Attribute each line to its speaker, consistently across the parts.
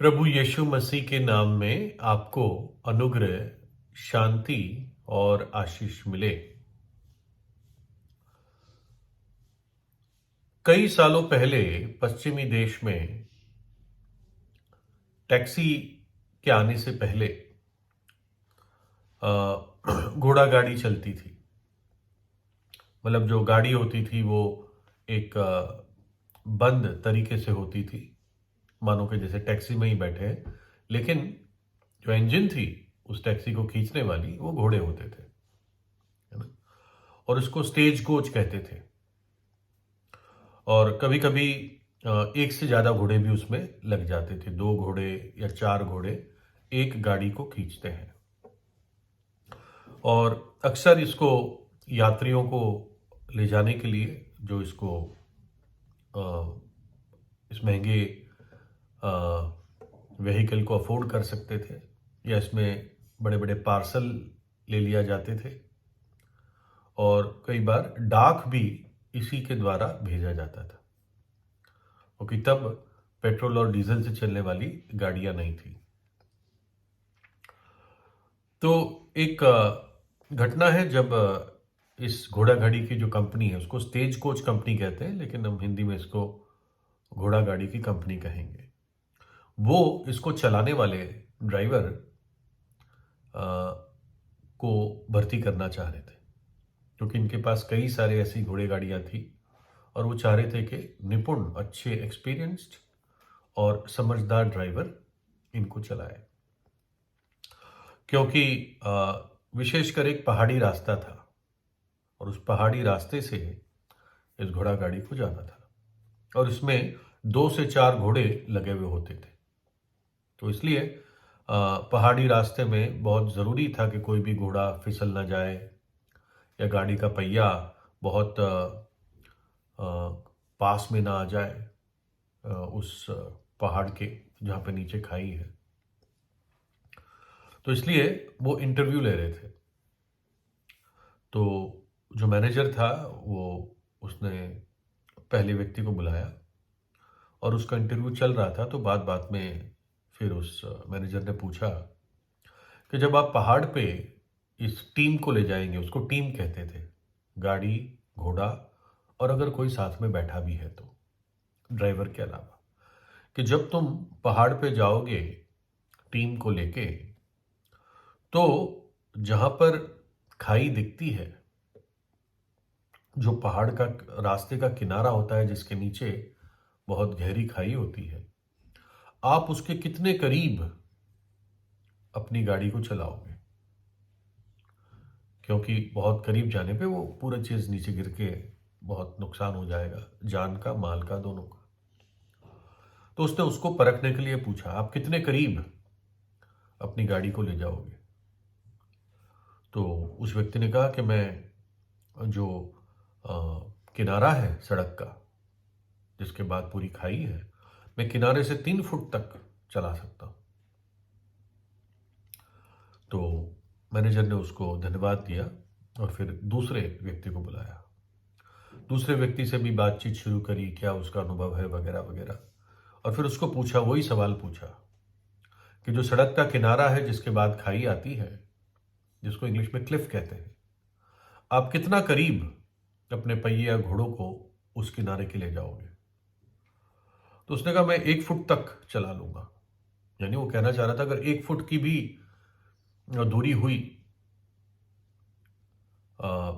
Speaker 1: प्रभु यीशु मसीह के नाम में आपको अनुग्रह, शांति और आशीष मिले। कई सालों पहले पश्चिमी देश में टैक्सी के आने से पहले घोड़ा गाड़ी चलती थी। मतलब जो गाड़ी होती थी वो एक बंद तरीके से होती थी, मानो कि जैसे टैक्सी में ही बैठे हैं, लेकिन जो इंजन थी उस टैक्सी को खींचने वाली वो घोड़े होते थे, है ना। और इसको स्टेज कोच कहते थे। और कभी कभी एक से ज़्यादा घोड़े भी उसमें लग जाते थे। 2 घोड़े या 4 घोड़े एक गाड़ी को खींचते हैं। और अक्सर इसको यात्रियों को ले जाने के लिए जो इसको अ, इस महंगे व्हीकल को अफोर्ड कर सकते थे, या इसमें बड़े बड़े पार्सल ले लिया जाते थे। और कई बार डाक भी इसी के द्वारा भेजा जाता था, क्योंकि तब पेट्रोल और डीजल से चलने वाली गाड़ियां नहीं थी। तो एक घटना है जब इस घोड़ा गाड़ी की जो कंपनी है उसको स्टेज कोच कंपनी कहते हैं, लेकिन हम हिंदी में इसको घोड़ा गाड़ी की कंपनी कहेंगे। वो इसको चलाने वाले ड्राइवर को भर्ती करना चाह रहे थे, क्योंकि इनके पास कई सारे ऐसी घोड़े गाड़ियां थी और वो चाह रहे थे कि निपुण, अच्छे, एक्सपीरियंस्ड और समझदार ड्राइवर इनको चलाए। क्योंकि विशेषकर एक पहाड़ी रास्ता था और उस पहाड़ी रास्ते से इस घोड़ा गाड़ी को जाना था, और इसमें 2 से 4 घोड़े लगे हुए होते थे। तो इसलिए पहाड़ी रास्ते में बहुत ज़रूरी था कि कोई भी घोड़ा फिसल ना जाए या गाड़ी का पहिया बहुत पास में ना आ जाए उस पहाड़ के जहाँ पे नीचे खाई है। तो इसलिए वो इंटरव्यू ले रहे थे। तो जो मैनेजर था वो उसने पहले व्यक्ति को बुलाया और उसका इंटरव्यू चल रहा था। तो बात बात में फिर उस मैनेजर ने पूछा कि जब आप पहाड़ पे इस टीम को ले जाएंगे, उसको टीम कहते थे, गाड़ी, घोड़ा और अगर कोई साथ में बैठा भी है तो ड्राइवर के अलावा, कि जब तुम पहाड़ पे जाओगे टीम को लेके, तो जहां पर खाई दिखती है, जो पहाड़ का रास्ते का किनारा होता है जिसके नीचे बहुत गहरी खाई होती है, आप उसके कितने करीब अपनी गाड़ी को चलाओगे, क्योंकि बहुत करीब जाने पे वो पूरा चीज नीचे गिर के बहुत नुकसान हो जाएगा, जान का, माल का, दोनों का। तो उसने उसको परखने के लिए पूछा, आप कितने करीब अपनी गाड़ी को ले जाओगे। तो उस व्यक्ति ने कहा कि मैं जो अ, किनारा है सड़क का, जिसके बाद पूरी खाई है, मैं किनारे से 3 फुट तक चला सकता हूं। तो मैनेजर ने उसको धन्यवाद दिया और फिर दूसरे व्यक्ति को बुलाया। दूसरे व्यक्ति से भी बातचीत शुरू करी, क्या उसका अनुभव है वगैरह वगैरह। और फिर उसको पूछा, वही सवाल पूछा कि जो सड़क का किनारा है जिसके बाद खाई आती है, जिसको इंग्लिश में क्लिफ कहते हैं, आप कितना करीब अपने पहिए या घोड़ों को उस किनारे के ले जाओगे। तो उसने कहा, मैं 1 फुट तक चला लूंगा। यानी वो कहना चाह रहा था अगर 1 फुट की भी दूरी हुई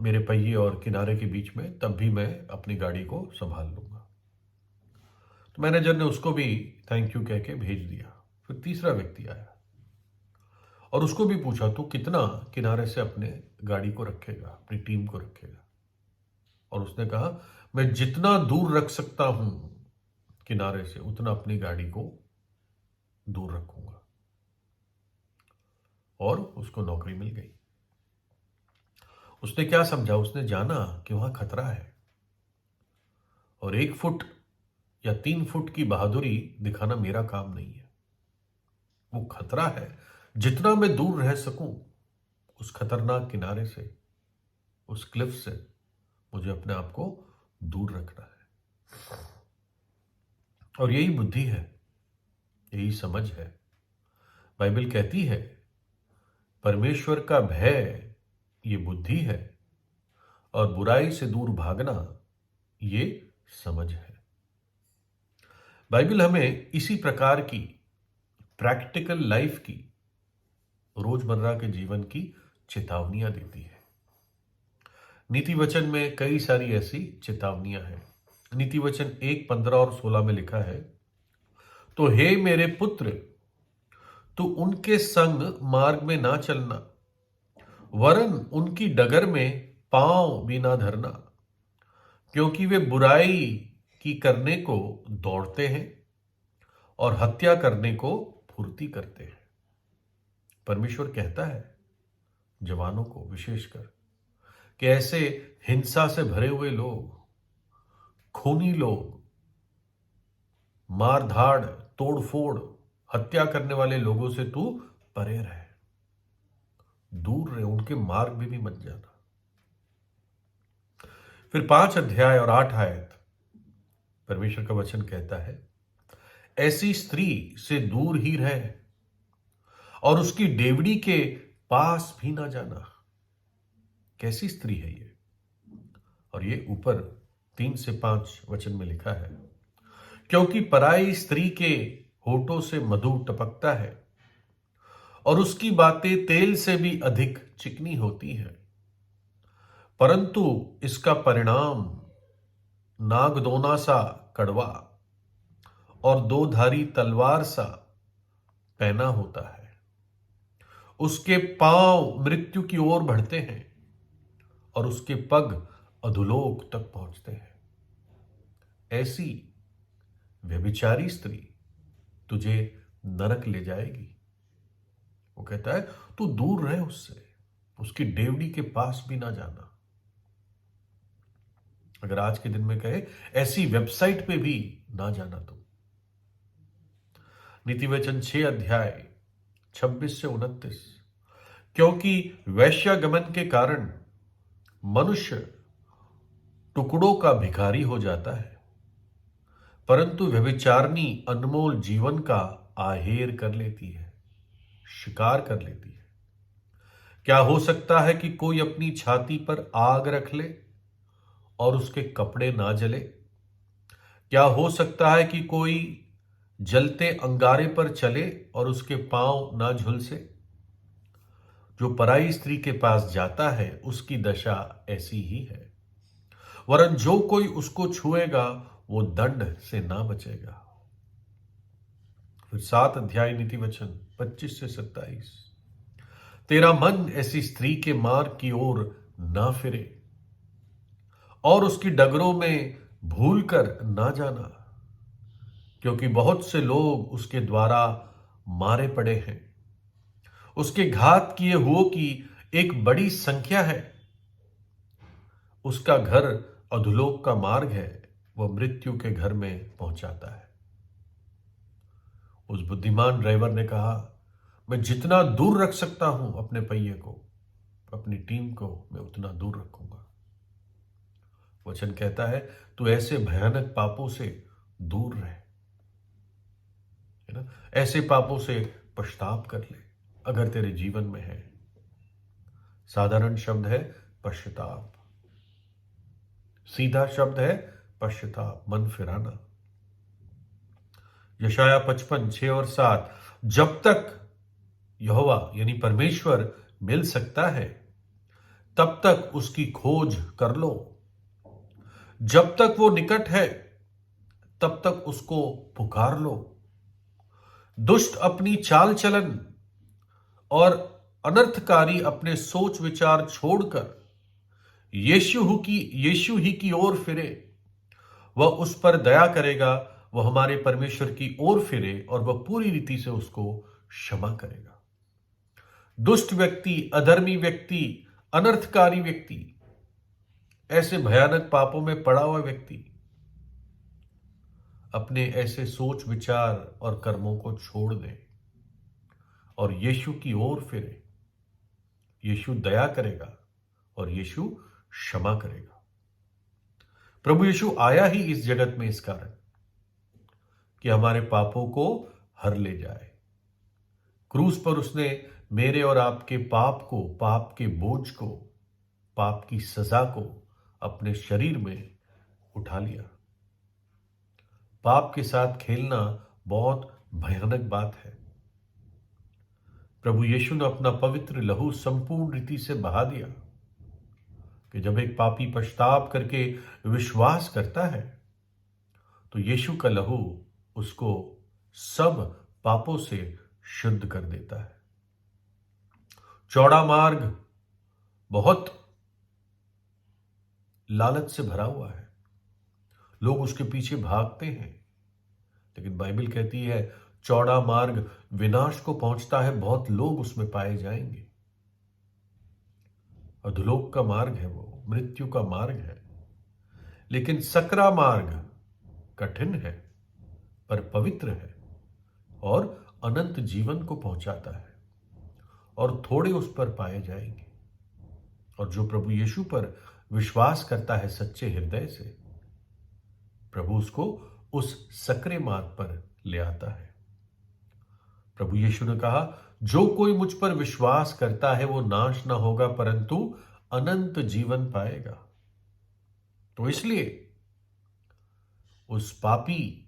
Speaker 1: मेरे पहिए और किनारे के बीच में, तब भी मैं अपनी गाड़ी को संभाल लूंगा। तो मैनेजर ने उसको भी थैंक यू कह के भेज दिया। फिर तीसरा व्यक्ति आया और उसको भी पूछा, तू कितना किनारे से अपने गाड़ी को रखेगा, अपनी टीम को रखेगा। और उसने कहा, मैं जितना दूर रख सकता हूं किनारे से उतना अपनी गाड़ी को दूर रखूंगा। और उसको नौकरी मिल गई। उसने क्या समझा, उसने जाना कि वहां खतरा है और 1 फुट या 3 फुट की बहादुरी दिखाना मेरा काम नहीं है। वो खतरा है, जितना मैं दूर रह सकूं उस खतरनाक किनारे से, उस क्लिफ से, मुझे अपने आप को दूर रखना है। और यही बुद्धि है यही समझ है। बाइबल कहती है परमेश्वर का भय ये बुद्धि है और बुराई से दूर भागना ये समझ है। बाइबल हमें इसी प्रकार की प्रैक्टिकल लाइफ की, रोजमर्रा के जीवन की चेतावनियां देती है। नीति वचन में कई सारी ऐसी चेतावनियां हैं। नीति वचन 1:15 और 16 में लिखा है, तो हे मेरे पुत्र, तू उनके संग मार्ग में ना चलना, वरन उनकी डगर में पांव भी ना धरना, क्योंकि वे बुराई की करने को दौड़ते हैं और हत्या करने को फुर्ती करते हैं। परमेश्वर कहता है जवानों को विशेषकर कि ऐसे हिंसा से भरे हुए लोग, खूनी लोग, मारधाड़, तोड़फोड़, हत्या करने वाले लोगों से तू परे रहे, दूर रहे, उनके मार्ग में भी मत जाना। फिर 5 अध्याय और 8 आयत परमेश्वर का वचन कहता है, ऐसी स्त्री से दूर ही रहे और उसकी डेवड़ी के पास भी ना जाना। कैसी स्त्री है ये? और ये ऊपर 3 से 5 वचन में लिखा है, क्योंकि पराई स्त्री के होठों से मधु टपकता है और उसकी बातें तेल से भी अधिक चिकनी होती है, परंतु इसका परिणाम नागदोना सा कड़वा और दो धारी तलवार सा पैना होता है। उसके पांव मृत्यु की ओर बढ़ते हैं और उसके पग अधोलोक तक पहुंचते हैं। ऐसी व्यभिचारी स्त्री तुझे नरक ले जाएगी। वो कहता है तू दूर रहे उससे, उसकी डेवड़ी के पास भी ना जाना। अगर आज के दिन में कहे ऐसी वेबसाइट पे भी ना जाना। तो नीति वचन 6 अध्याय 26 से 29, क्योंकि वैश्यागमन के कारण मनुष्य टुकड़ों का भिखारी हो जाता है, परंतु व्यभिचारिणी अनमोल जीवन का आहेर कर लेती है, शिकार कर लेती है। क्या हो सकता है कि कोई अपनी छाती पर आग रख ले और उसके कपड़े ना जले? क्या हो सकता है कि कोई जलते अंगारे पर चले और उसके पांव ना झुलसे? जो पराई स्त्री के पास जाता है उसकी दशा ऐसी ही है, वरन जो कोई उसको छुएगा वो दंड से ना बचेगा। फिर 7 अध्याय नीति वचन 25 से 27, तेरा मन ऐसी स्त्री के मार्ग की ओर ना फिरे और उसकी डगरों में भूल कर ना जाना, क्योंकि बहुत से लोग उसके द्वारा मारे पड़े हैं। उसके घात किए हुओं की एक बड़ी संख्या है। उसका घर अधोलोक का मार्ग है, वह मृत्यु के घर में पहुंचाता है। उस बुद्धिमान ड्राइवर ने कहा, मैं जितना दूर रख सकता हूं अपने पहिए को, अपनी टीम को, मैं उतना दूर रखूंगा। वचन कहता है तू ऐसे भयानक पापों से दूर रहे, है ना? ऐसे पापों से पश्चाताप कर ले अगर तेरे जीवन में है। साधारण शब्द है पश्चाताप, सीधा शब्द है पश्चाताप, मन फिराना। यशाया 55 6 और 7, जब तक यहोवा यानी परमेश्वर मिल सकता है तब तक उसकी खोज कर लो, जब तक वो निकट है तब तक उसको पुकार लो। दुष्ट अपनी चाल चलन और अनर्थकारी अपने सोच विचार छोड़कर यीशु ही की ओर फिरे, वह उस पर दया करेगा। वह हमारे परमेश्वर की ओर फिरे और वह पूरी रीति से उसको क्षमा करेगा। दुष्ट व्यक्ति, अधर्मी व्यक्ति, अनर्थकारी व्यक्ति, ऐसे भयानक पापों में पड़ा हुआ व्यक्ति अपने ऐसे सोच विचार और कर्मों को छोड़ दे और यीशु की ओर फिरे। यीशु दया करेगा और यीशु क्षमा करेगा। प्रभु यीशु आया ही इस जगत में इस कारण कि हमारे पापों को हर ले जाए। क्रूस पर उसने मेरे और आपके पाप को, पाप के बोझ को, पाप की सजा को अपने शरीर में उठा लिया। पाप के साथ खेलना बहुत भयानक बात है। प्रभु यीशु ने अपना पवित्र लहू संपूर्ण रीति से बहा दिया कि जब एक पापी पश्चाताप करके विश्वास करता है तो यीशु का लहू उसको सब पापों से शुद्ध कर देता है। चौड़ा मार्ग बहुत लालच से भरा हुआ है, लोग उसके पीछे भागते हैं, लेकिन बाइबल कहती है चौड़ा मार्ग विनाश को पहुंचता है, बहुत लोग उसमें पाए जाएंगे। अधोलोक का मार्ग है, वो मृत्यु का मार्ग है। लेकिन सकरा मार्ग कठिन है पर पवित्र है और अनंत जीवन को पहुंचाता है, और थोड़े उस पर पाए जाएंगे। और जो प्रभु यीशु पर विश्वास करता है सच्चे हृदय से, प्रभु उसको उस सकरे मार्ग पर ले आता है। प्रभु यीशु ने कहा, जो कोई मुझ पर विश्वास करता है वो नाश ना होगा परंतु अनंत जीवन पाएगा। तो इसलिए उस पापी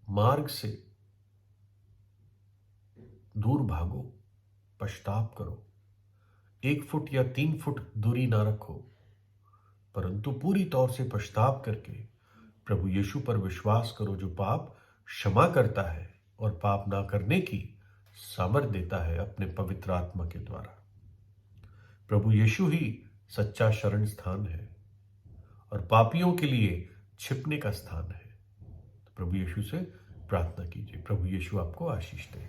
Speaker 1: मार्ग से दूर भागो, पश्चाताप करो। 1 फुट या 3 फुट दूरी ना रखो, परंतु पूरी तौर से पश्चाताप करके प्रभु यीशु पर विश्वास करो, जो पाप क्षमा करता है और पाप ना करने की सामर्थ्य देता है अपने पवित्र आत्मा के द्वारा। प्रभु यीशु ही सच्चा शरण स्थान है और पापियों के लिए छिपने का स्थान है। तो प्रभु यीशु से प्रार्थना कीजिए। प्रभु यीशु आपको आशीष दे।